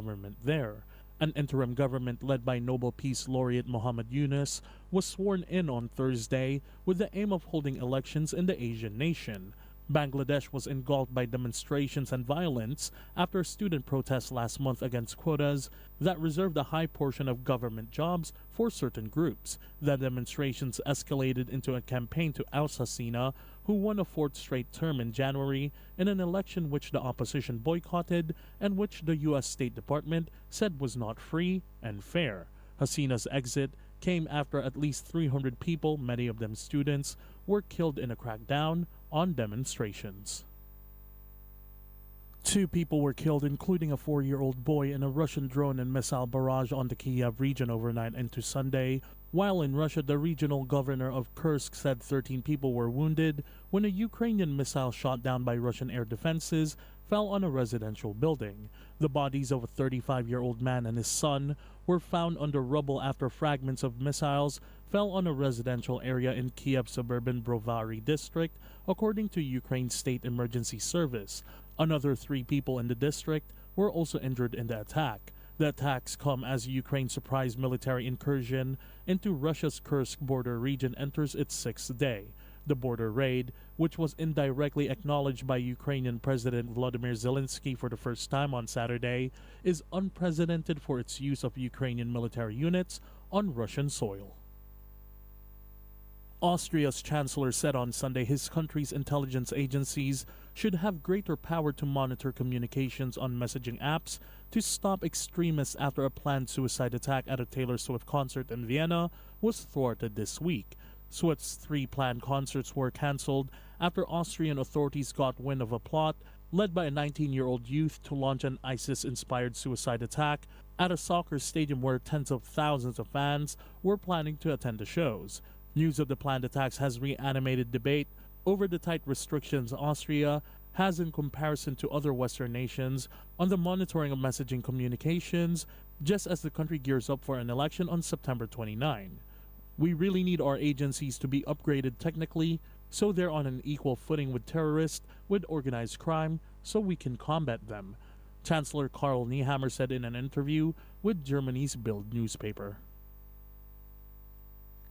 government there. An interim government led by Nobel Peace Laureate Muhammad Yunus was sworn in on Thursday with the aim of holding elections in the Asian nation. Bangladesh was engulfed by demonstrations and violence after student protests last month against quotas that reserved a high portion of government jobs for certain groups. The demonstrations escalated into a campaign to oust Hasina, who won a fourth straight term in January in an election which the opposition boycotted and which the U.S. State Department said was not free and fair. Hasina's exit came after at least 300 people, many of them students, were killed in a crackdown on demonstrations. 2 people were killed, including a 4-year-old boy, in a Russian drone and missile barrage on the Kiev region overnight into Sunday, while in Russia the regional governor of Kursk said 13 people were wounded when a Ukrainian missile shot down by Russian air defenses fell on a residential building. The bodies of a 35-year-old man and his son were found under rubble after fragments of missiles fell on a residential area in Kiev's suburban Brovary district, according to Ukraine's State Emergency Service. Another 3 people in the district were also injured in the attack. The attacks come as Ukraine's surprise military incursion into Russia's Kursk border region enters its 6th day. The border raid, which was indirectly acknowledged by Ukrainian President Volodymyr Zelensky for the first time on Saturday, is unprecedented for its use of Ukrainian military units on Russian soil. Austria's chancellor said on Sunday his country's intelligence agencies should have greater power to monitor communications on messaging apps to stop extremists after a planned suicide attack at a Taylor Swift concert in Vienna was thwarted this week. Swift's 3 planned concerts were cancelled after Austrian authorities got wind of a plot led by a 19-year-old youth to launch an ISIS-inspired suicide attack at a soccer stadium where tens of thousands of fans were planning to attend the shows. News of the planned attacks has reanimated debate over the tight restrictions Austria has in comparison to other Western nations on the monitoring of messaging communications, just as the country gears up for an election on September 29. We really need our agencies to be upgraded technically so they're on an equal footing with terrorists, with organized crime, so we can combat them, Chancellor Karl Nehammer said in an interview with Germany's Bild newspaper.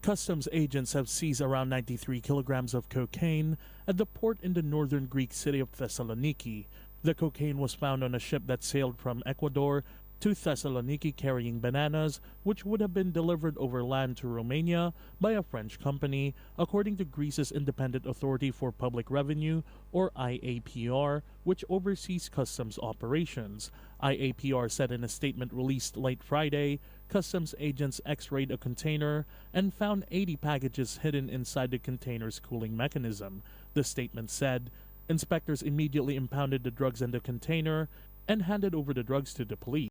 Customs agents have seized around 93 kilograms of cocaine at the port in the northern Greek city of Thessaloniki. The cocaine was found on a ship that sailed from Ecuador to Thessaloniki carrying bananas, which would have been delivered over land to Romania by a French company, according to Greece's Independent Authority for Public Revenue, or IAPR, which oversees customs operations. IAPR said in a statement released late Friday, customs agents x-rayed a container and found 80 packages hidden inside the container's cooling mechanism. The statement said, inspectors immediately impounded the drugs in the container and handed over the drugs to the police.